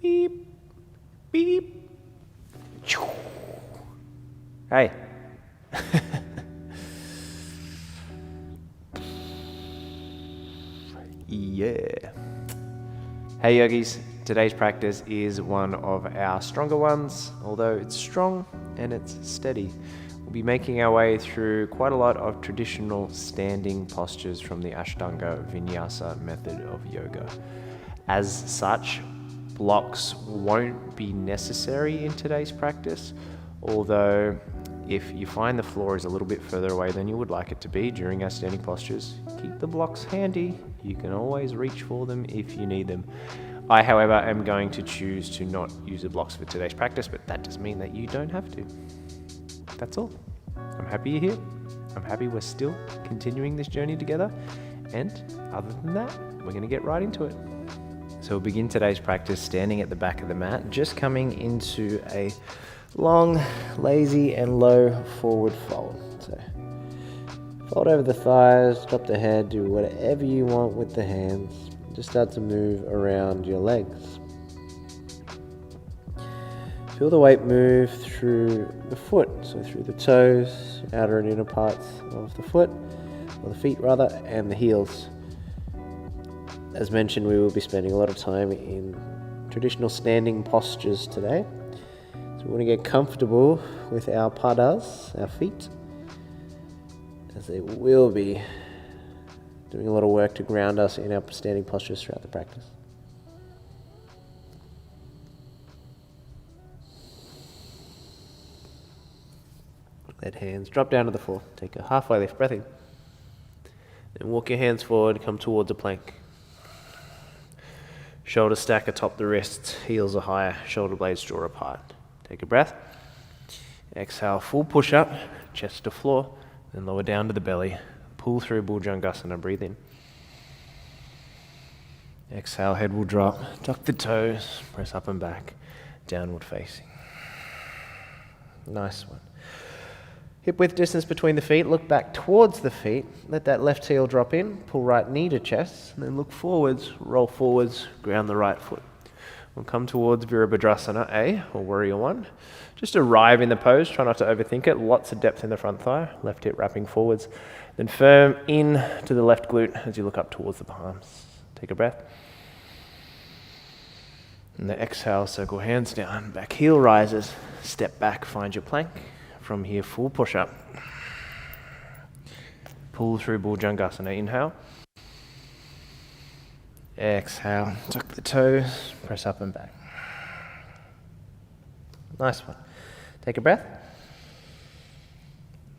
Beep, beep. Hey. Yeah. Hey yogis, today's practice is one of our stronger ones, although it's strong and it's steady. We'll be making our way through quite a lot of traditional standing postures from the Ashtanga Vinyasa method of yoga. As such, blocks won't be necessary in today's practice, although if you find the floor is a little bit further away than you would like it to be during our standing postures, keep the blocks handy. You can always reach for them if you need them. I, however, am going to choose to not use the blocks for today's practice, but that doesn't mean that you don't have to. That's all. I'm happy you're here. I'm happy we're still continuing this journey together. And other than that, we're going to get right into it. So we'll begin today's practice standing at the back of the mat, just coming into a long, lazy and low forward fold. So fold over the thighs, drop the head, do whatever you want with the hands. Just start to move around your legs. Feel the weight move through the foot, so through the toes, outer and inner parts of the foot, or the feet rather, and the heels. As mentioned, we will be spending a lot of time in traditional standing postures today. So we want to get comfortable with our padas, our feet, as they will be doing a lot of work to ground us in our standing postures throughout the practice. Let hands drop down to the floor. Take a halfway lift, breath in. Then walk your hands forward, come towards a plank. Shoulders stack atop the wrists, heels are higher, shoulder blades draw apart. Take a breath. Exhale, full push up, chest to floor, then lower down to the belly. Pull through Bhujangasana, breathe in. Exhale, head will drop, tuck the toes, press up and back, downward facing. Nice one. Hip width distance between the feet, look back towards the feet, let that left heel drop in, pull right knee to chest, and then look forwards, roll forwards, ground the right foot. We'll come towards Virabhadrasana A, or Warrior One. Just arrive in the pose, try not to overthink it, lots of depth in the front thigh, left hip wrapping forwards, then firm in to the left glute as you look up towards the palms. Take a breath. And the exhale, circle hands down, back heel rises, step back, find your plank. From here, full push up. Pull through Bhujangasana, inhale. Exhale, tuck the toes, press up and back. Nice one. Take a breath.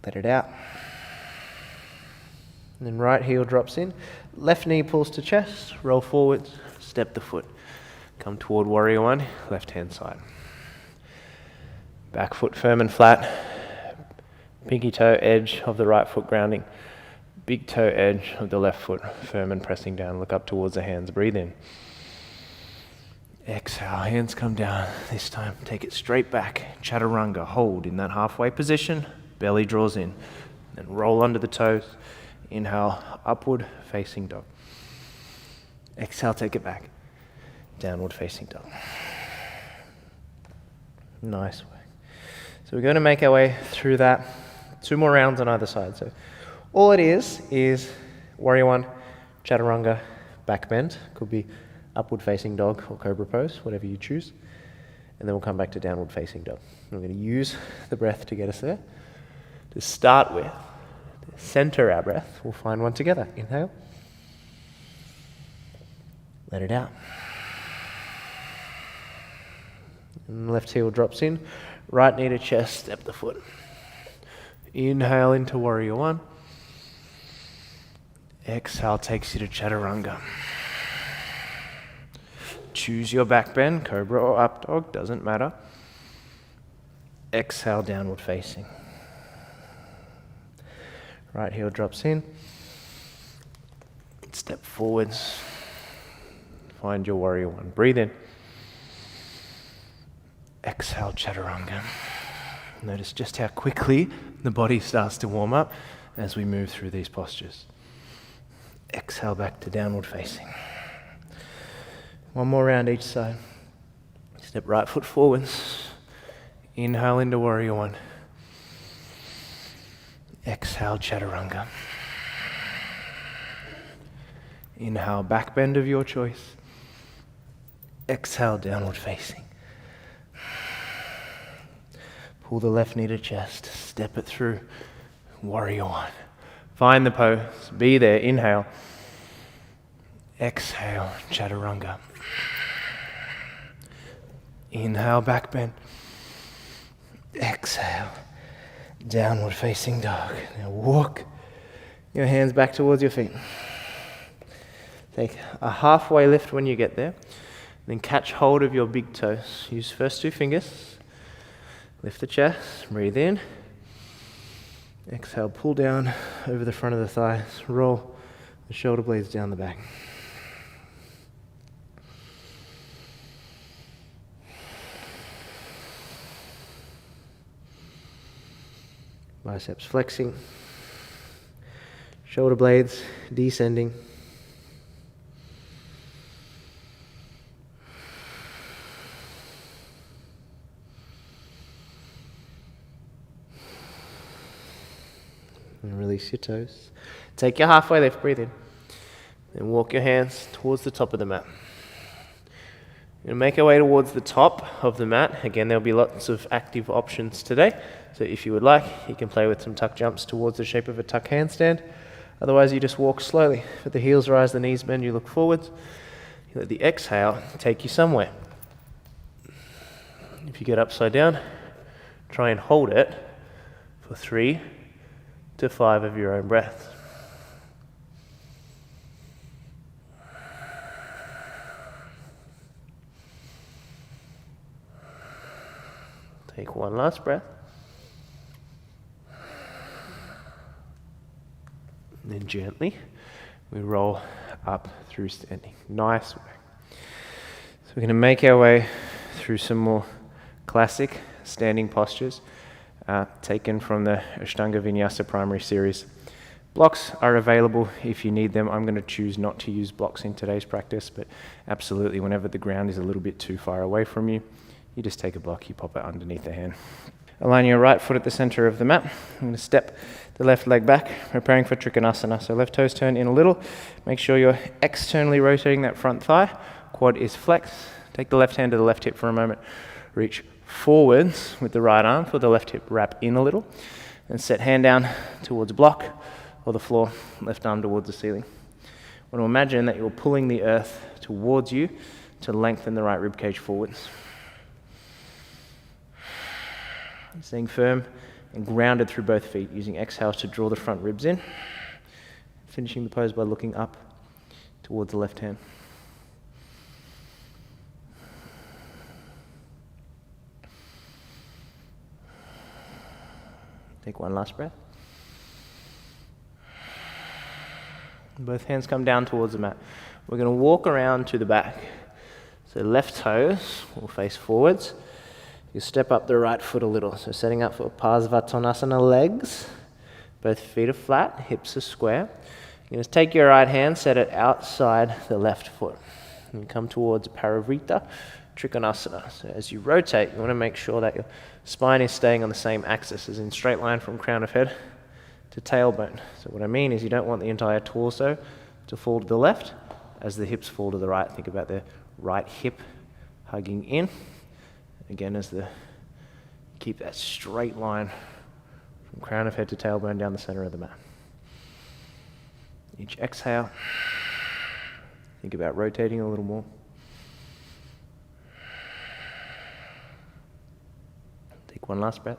Let it out. And then right heel drops in. Left knee pulls to chest, roll forwards, step the foot. Come toward Warrior One, left hand side. Back foot firm and flat. Pinky toe edge of the right foot grounding. Big toe edge of the left foot firm and pressing down. Look up towards the hands. Breathe in. Exhale. Hands come down. This time take it straight back. Chaturanga. Hold in that halfway position. Belly draws in. Then roll under the toes. Inhale. Upward facing dog. Exhale. Take it back. Downward facing dog. Nice work. So we're going to make our way through that. 2 more rounds on either side. So all it is Warrior One, Chaturanga, back bend. Could be upward facing dog or cobra pose, whatever you choose. And then we'll come back to downward facing dog. And we're going to use the breath to get us there. To start with, to center our breath, we'll find one together. Inhale. Let it out. And left heel drops in. Right knee to chest, step the foot. Inhale into Warrior One. Exhale takes you to Chaturanga. Choose your back bend, cobra or up dog, doesn't matter. Exhale, downward facing. Right heel drops in. Step forwards. Find your Warrior One. Breathe in. Exhale, Chaturanga. Notice just how quickly the body starts to warm up as we move through these postures. Exhale back to downward facing. One more round each side. Step right foot forwards. Inhale into warrior one. Exhale, chaturanga. Inhale, back bend of your choice. Exhale, downward facing. Pull the left knee to chest. Step it through. Warrior one. Find the pose. Be there. Inhale. Exhale, chaturanga. Inhale, back bend. Exhale, downward facing dog. Now walk your hands back towards your feet. Take a halfway lift when you get there. Then catch hold of your big toes. Use first two fingers. Lift the chest. Breathe in. Exhale, pull down over the front of the thighs. Roll the shoulder blades down the back. Biceps flexing. Shoulder blades descending. And release your toes. Take your halfway lift, breathe in. Then walk your hands towards the top of the mat. You're going to make our way towards the top of the mat. Again, there'll be lots of active options today. So if you would like, you can play with some tuck jumps towards the shape of a tuck handstand. Otherwise, you just walk slowly. Let the heels rise, the knees bend, you look forwards. You let the exhale take you somewhere. If you get upside down, try and hold it for 3 to 5 of your own breaths. Take one last breath. And then gently, we roll up through standing. Nice way. So we're going to make our way through some more classic standing postures taken from the Ashtanga Vinyasa primary series. Blocks are available if you need them. I'm going to choose not to use blocks in today's practice, but absolutely whenever the ground is a little bit too far away from you, you just take a block, you pop it underneath the hand. Align your right foot at the center of the mat. I'm going to step the left leg back, preparing for Trikonasana. So left toes turn in a little. Make sure you're externally rotating that front thigh. Quad is flexed. Take the left hand to the left hip for a moment. Reach forwards with the right arm for the left hip. Wrap in a little. And set hand down towards block or the floor. Left arm towards the ceiling. I want to imagine that you're pulling the earth towards you to lengthen the right rib cage forwards. Staying firm and grounded through both feet, using exhale to draw the front ribs in. Finishing the pose by looking up towards the left hand. Take one last breath. Both hands come down towards the mat. We're going to walk around to the back. So left toes will face forwards. You step up the right foot a little. So setting up for Parsvattanasana legs. Both feet are flat, hips are square. You're going to take your right hand, set it outside the left foot. And come towards Parivrtta Trikonasana. So as you rotate, you want to make sure that your spine is staying on the same axis, as in straight line from crown of head to tailbone. So what I mean is you don't want the entire torso to fall to the left as the hips fall to the right. Think about the right hip hugging in. Again, keep that straight line from crown of head to tailbone down the center of the mat. Each exhale, think about rotating a little more. Take one last breath.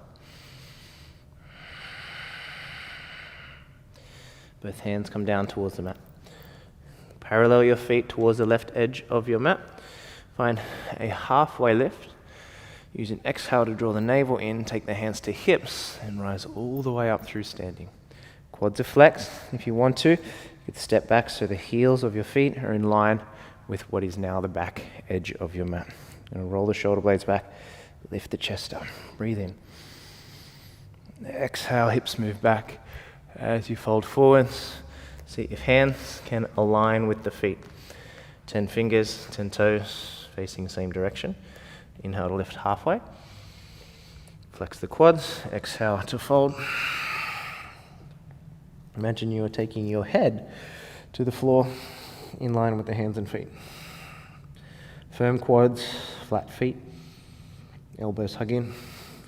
Both hands come down towards the mat. Parallel your feet towards the left edge of your mat. Find a halfway lift. Use an exhale to draw the navel in, take the hands to hips, and rise all the way up through standing. Quads are flexed. If you want to, you could step back so the heels of your feet are in line with what is now the back edge of your mat. And roll the shoulder blades back, lift the chest up, breathe in. Exhale, hips move back as you fold forwards. See if hands can align with the feet. 10 fingers, 10 toes, facing the same direction. Inhale to lift halfway. Flex the quads. Exhale to fold. Imagine you are taking your head to the floor in line with the hands and feet. Firm quads, flat feet. Elbows hug in.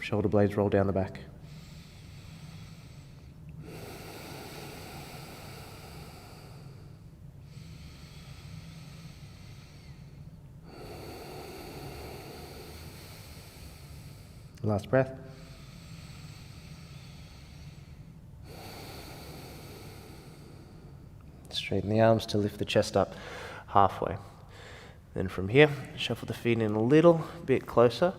Shoulder blades roll down the back. Last breath. Straighten the arms to lift the chest up halfway. Then from here, shuffle the feet in a little bit closer.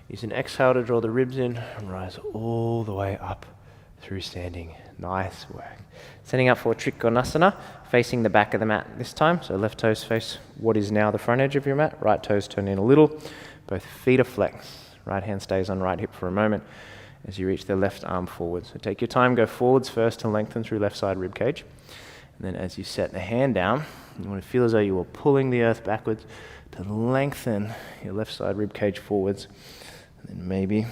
Use an exhale to draw the ribs in and rise all the way up through standing. Nice work. Setting up for Trikonasana, facing the back of the mat this time. So left toes face what is now the front edge of your mat. Right toes turn in a little. Both feet are flexed. Right hand stays on right hip for a moment as you reach the left arm forward. So take your time, go forwards first to lengthen through left side rib cage. And then as you set the hand down, you want to feel as though you are pulling the earth backwards to lengthen your left side rib cage forwards. And then maybe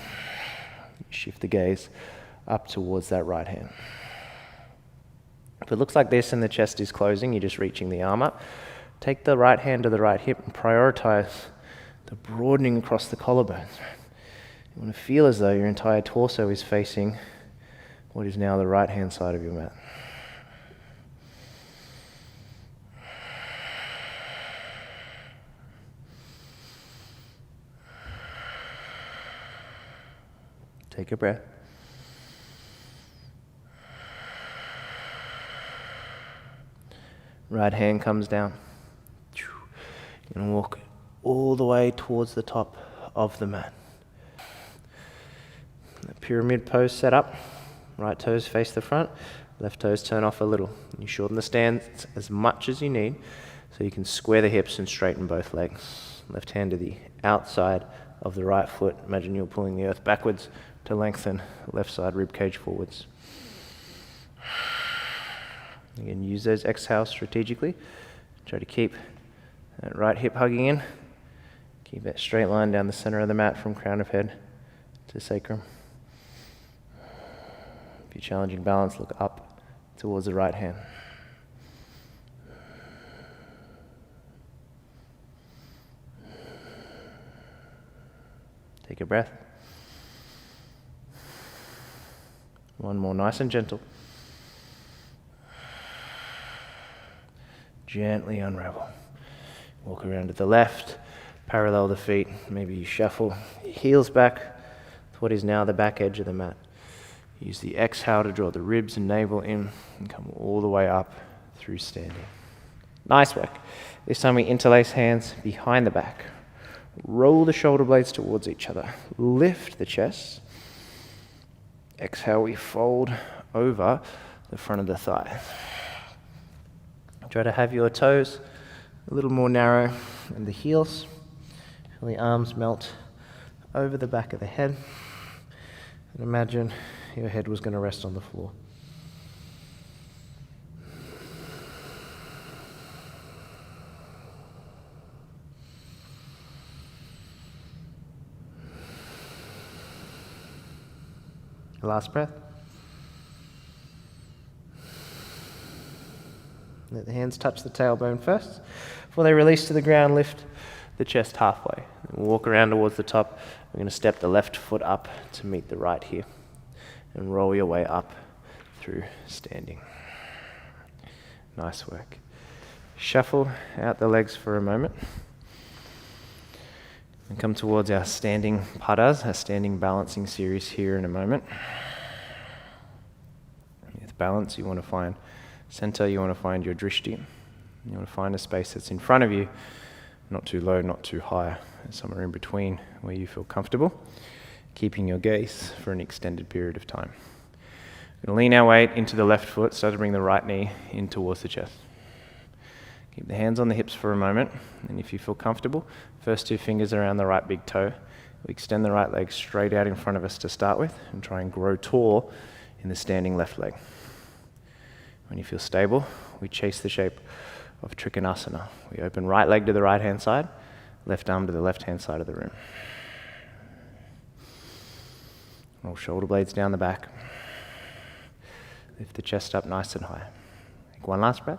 shift the gaze up towards that right hand. If it looks like this and the chest is closing, you're just reaching the arm up. Take the right hand to the right hip and prioritize the broadening across the collarbones. You want to feel as though your entire torso is facing what is now the right hand side of your mat. Take a breath. Right hand comes down. You're going to walk all the way towards the top of the mat. The pyramid pose set up. Right toes face the front. Left toes turn off a little. You shorten the stance as much as you need so you can square the hips and straighten both legs. Left hand to the outside of the right foot. Imagine you're pulling the earth backwards to lengthen left side rib cage forwards. Again, use those exhales strategically. Try to keep that right hip hugging in. Keep that straight line down the center of the mat from crown of head to sacrum. If you're challenging balance, look up towards the right hand. Take a breath. One more, nice and gentle. Gently unravel. Walk around to the left, parallel the feet. Maybe you shuffle heels back to what is now the back edge of the mat. Use the exhale to draw the ribs and navel in and come all the way up through standing. Nice work. This time we interlace hands behind the back. Roll the shoulder blades towards each other. Lift the chest. Exhale, we fold over the front of the thigh. Try to have your toes a little more narrow and the heels. Feel the arms melt over the back of the head. And imagine your head was going to rest on the floor. Last breath. Let the hands touch the tailbone first. Before they release to the ground, lift the chest halfway. We'll walk around towards the top. We're going to step the left foot up to meet the right here. And roll your way up through standing. Nice work. Shuffle out the legs for a moment. And come towards our standing padas, our standing balancing series here in a moment. With balance, you want to find center, you want to find your drishti. You want to find a space that's in front of you, not too low, not too high, somewhere in between where you feel comfortable, keeping your gaze for an extended period of time. We're going to lean our weight into the left foot, start to bring the right knee in towards the chest. Keep the hands on the hips for a moment, and if you feel comfortable, first two fingers around the right big toe. We extend the right leg straight out in front of us to start with, and try and grow tall in the standing left leg. When you feel stable, we chase the shape of Trikonasana. We open right leg to the right hand side, left arm to the left hand side of the room. Roll shoulder blades down the back. Lift the chest up nice and high. Take one last breath.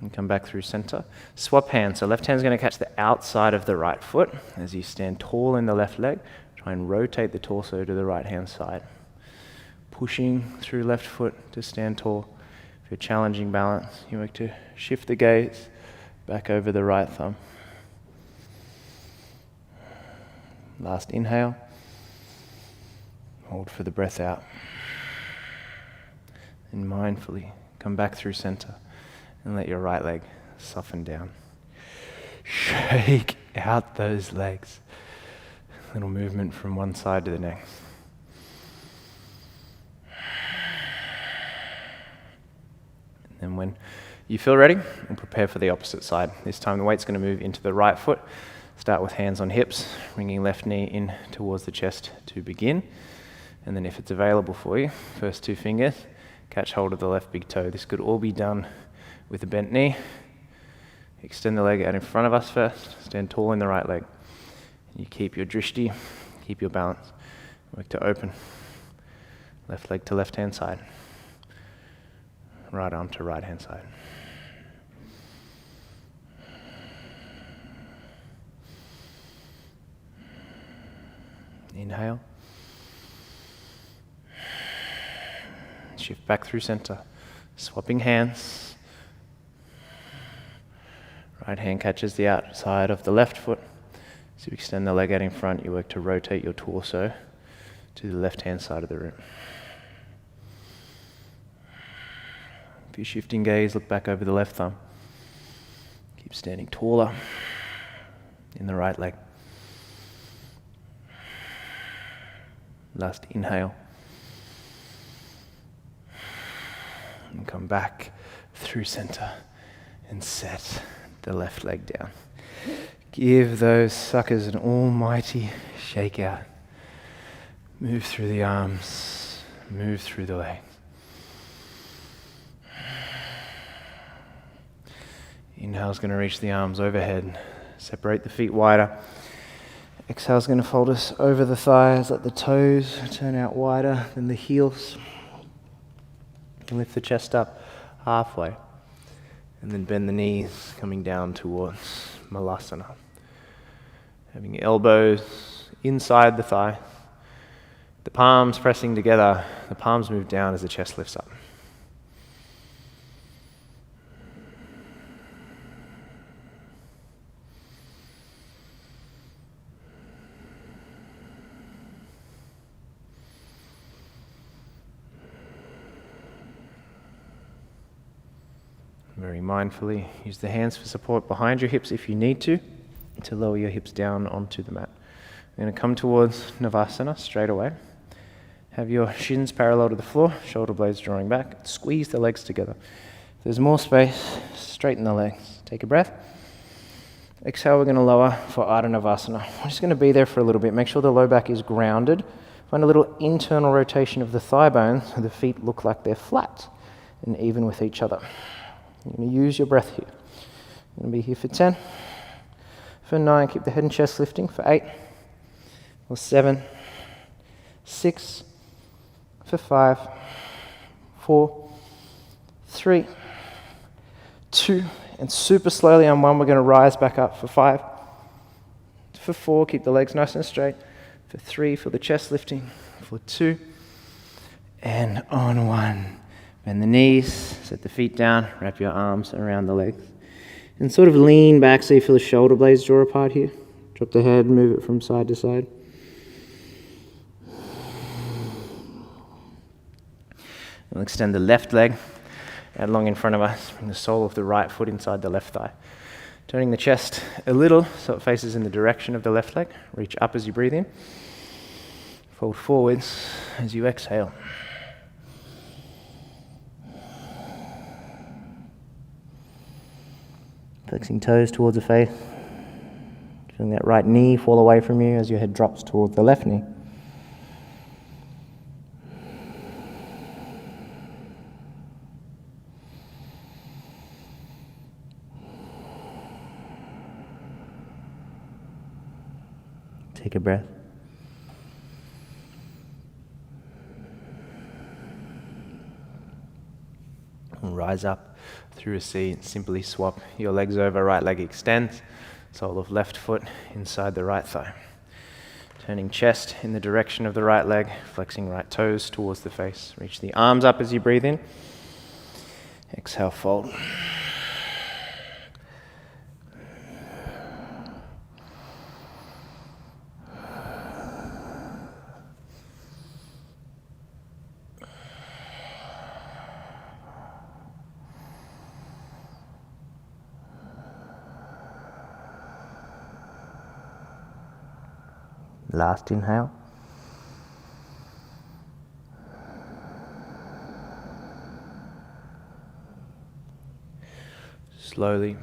And come back through center. Swap hands. So left hand's going to catch the outside of the right foot as you stand tall in the left leg. Try and rotate the torso to the right hand side. Pushing through left foot to stand tall. If you're challenging balance, you work to shift the gaze back over the right thumb. Last inhale. Hold for the breath out. And mindfully come back through center and let your right leg soften down. Shake out those legs. Little movement from one side to the next. And when you feel ready, we'll prepare for the opposite side. This time the weight's going to move into the right foot. Start with hands on hips, bringing left knee in towards the chest to begin. And then if it's available for you, first two fingers, catch hold of the left big toe. This could all be done with a bent knee. Extend the leg out in front of us first. Stand tall in the right leg. You keep your drishti, keep your balance. Work to open. Left leg to left hand side. Right arm to right hand side. Inhale. Shift back through center. Swapping hands. Right hand catches the outside of the left foot. So you extend the leg out in front. You work to rotate your torso to the left hand side of the room. If you're shifting gaze, look back over the left thumb. Keep standing taller in the right leg. Last inhale. And come back through center and set the left leg down. Give those suckers an almighty shake out. Move through the arms, move through the legs. Inhale's going to reach the arms overhead. Separate the feet wider. Exhale's going to fold us over the thighs. Let the toes turn out wider than the heels. And lift the chest up halfway. And then bend the knees, coming down towards Malasana. Having elbows inside the thigh. The palms pressing together. The palms move down as the chest lifts up. Very mindfully, use the hands for support behind your hips if you need to lower your hips down onto the mat. We're going to come towards Navasana straight away. Have your shins parallel to the floor, shoulder blades drawing back. Squeeze the legs together. If there's more space, straighten the legs. Take a breath. Exhale, we're going to lower for Ardha Navasana. We're just going to be there for a little bit. Make sure the low back is grounded. Find a little internal rotation of the thigh bones so the feet look like they're flat and even with each other. You're going to use your breath here. You're going to be here for 10, for 9, keep the head and chest lifting, for 8, for 7, 6, for 5, 4, 3, 2, and super slowly on 1, we're going to rise back up for 5, for 4, keep the legs nice and straight, for 3, feel the chest lifting, for 2, and on 1. Bend the knees, set the feet down, wrap your arms around the legs. And sort of lean back so you feel the shoulder blades draw apart here. Drop the head, move it from side to side. We'll extend the left leg out long in front of us. Bring the sole of the right foot inside the left thigh. Turning the chest a little so it faces in the direction of the left leg. Reach up as you breathe in. Fold forwards as you exhale. Flexing toes towards the face. Feeling that right knee fall away from you as your head drops towards the left knee. Take a breath. rise up through a seat. Simply swap your legs over, right leg extends, sole of left foot inside the right thigh. Turning chest in the direction of the right leg, flexing right toes towards the face. Reach the arms up as you breathe in. Exhale, fold. Last inhale. Slowly,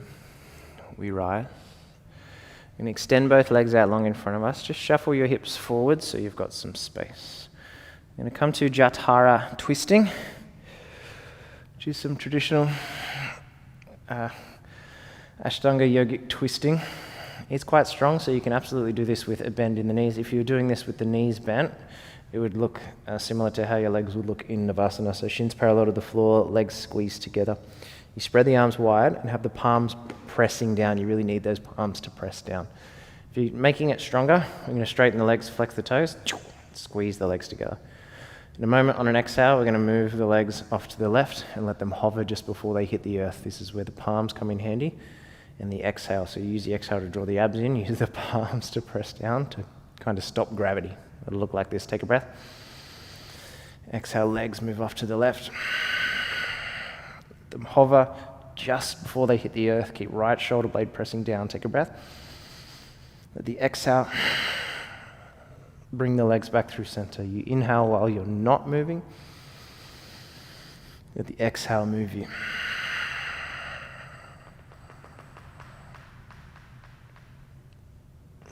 we rise. We're going to extend both legs out long in front of us. Just shuffle your hips forward so you've got some space. We're going to come to Jatara twisting, which is some traditional Ashtanga yogic twisting. It's quite strong, so you can absolutely do this with a bend in the knees. If you were doing this with the knees bent, it would look similar to how your legs would look in Navasana. So shins parallel to the floor, legs squeezed together. You spread the arms wide and have the palms pressing down. You really need those palms to press down. If you're making it stronger, we're going to straighten the legs, flex the toes, squeeze the legs together. In a moment, on an exhale, we're going to move the legs off to the left and let them hover just before they hit the earth. This is where the palms come in handy. And the exhale, so you use the exhale to draw the abs in, use the palms to press down to kind of stop gravity. It'll look like this. Take a breath. Exhale, legs move off to the left. Let them hover just before they hit the earth. Keep right shoulder blade pressing down. Take a breath. Let the exhale bring the legs back through center. You inhale while you're not moving. Let the exhale move you.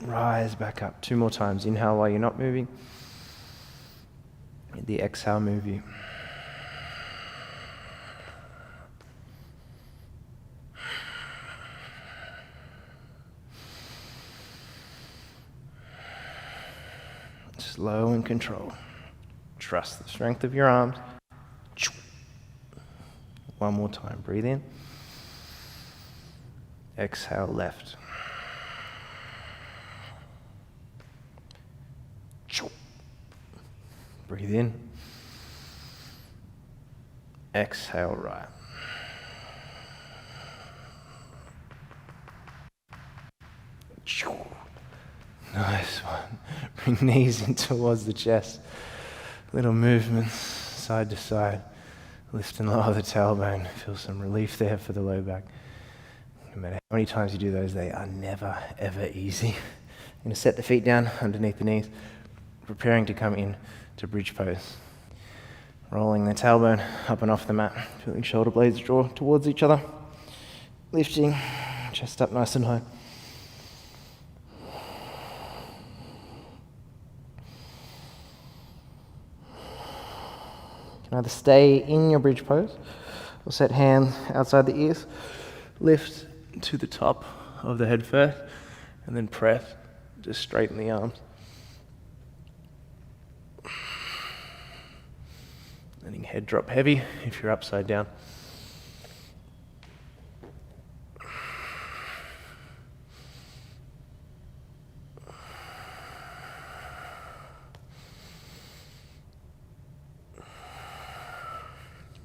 Rise back up. 2 more times. Inhale while you're not moving. Let the exhale move you. Slow and control. Trust the strength of your arms. 1 more time. Breathe in. Exhale left. Breathe in. Exhale right. Nice one. Bring knees in towards the chest. Little movements side to side. Lift and lower the tailbone. Feel some relief there for the low back. No matter how many times you do those, they are never, ever easy. I'm going to set the feet down underneath the knees, preparing to come in to bridge pose. Rolling the tailbone up and off the mat, feeling shoulder blades draw towards each other. Lifting, chest up nice and high. You can either stay in your bridge pose or set hands outside the ears. Lift to the top of the head first and then press to straighten the arms. Letting head drop heavy if you're upside down.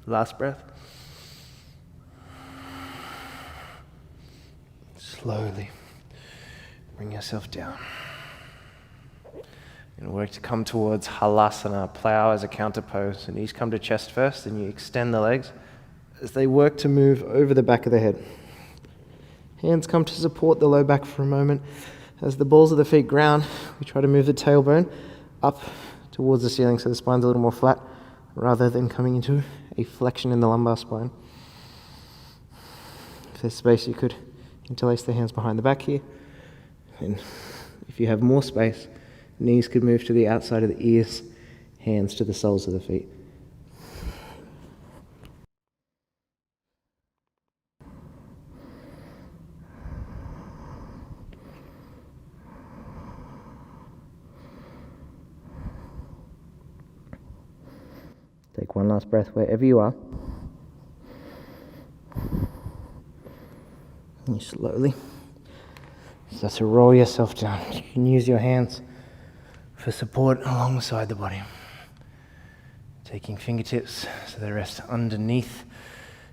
Last breath. Slowly bring yourself down. And work to come towards halasana, plow as a counter pose. The knees come to chest first, and you extend the legs as they work to move over the back of the head. Hands come to support the low back for a moment. As the balls of the feet ground, we try to move the tailbone up towards the ceiling so the spine's a little more flat, rather than coming into a flexion in the lumbar spine. If there's space, you could interlace the hands behind the back here. And if you have more space, knees could move to the outside of the ears, hands to the soles of the feet. Take one last breath wherever you are. slowly. Start to roll yourself down. You can use your hands for support alongside the body. Taking fingertips so they rest underneath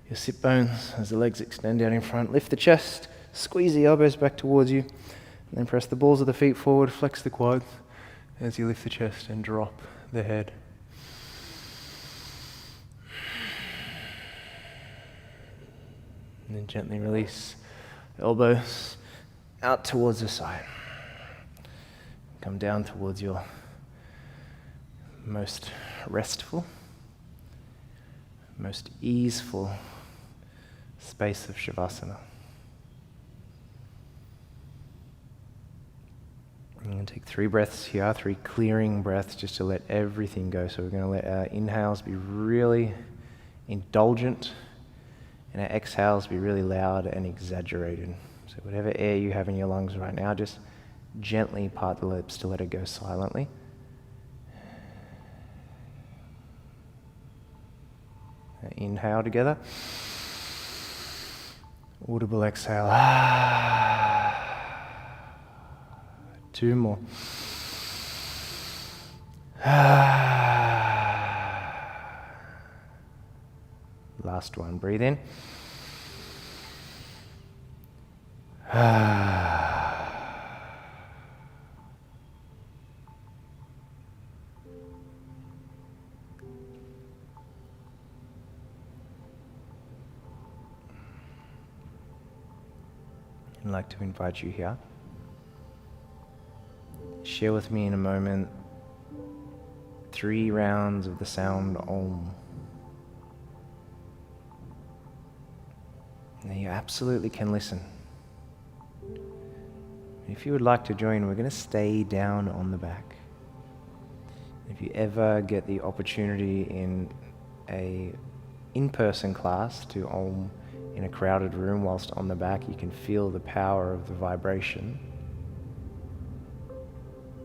your sit bones as the legs extend out in front. Lift the chest, squeeze the elbows back towards you, and then press the balls of the feet forward, flex the quads as you lift the chest and drop the head. And then gently release elbows out towards the side. Come down towards your most restful, most easeful space of Shavasana. I'm going to take 3 breaths here, 3 clearing breaths just to let everything go. So we're going to let our inhales be really indulgent and our exhales be really loud and exaggerated. So whatever air you have in your lungs right now, just gently part the lips to let it go silently. Inhale together. Audible exhale. 2 more. Last one. Breathe in. I'd like to invite you here. Share with me in a moment 3 rounds of the sound Om. Now you absolutely can listen. If you would like to join, we're going to stay down on the back. If you ever get the opportunity in a in-person class to Om in a crowded room whilst on the back, you can feel the power of the vibration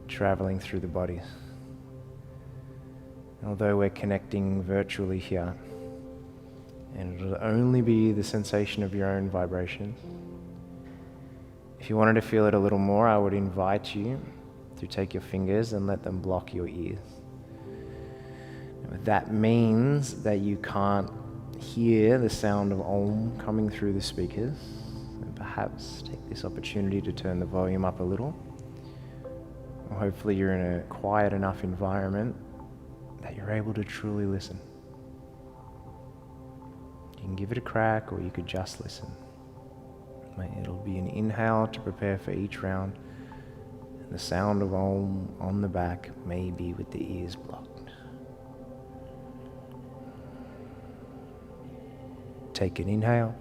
traveling through the body. Although we're connecting virtually here, and it'll only be the sensation of your own vibrations. If you wanted to feel it a little more, I would invite you to take your fingers and let them block your ears. That means that you can't hear the sound of Om coming through the speakers, and perhaps take this opportunity to turn the volume up a little. Or hopefully you're in a quiet enough environment that you're able to truly listen. You can give it a crack, or you could just listen. It'll be an inhale to prepare for each round, and the sound of Om on the back may be with the ears blocked. Take an inhale.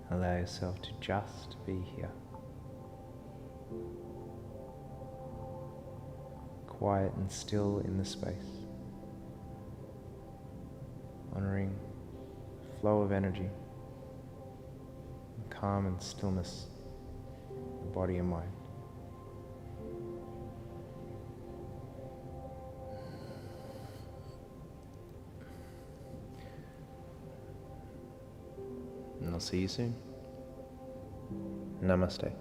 Allow yourself to just be here. Quiet and still in the space. Honoring the flow of energy, calm and stillness of the body and mind. And I'll see you soon. Namaste.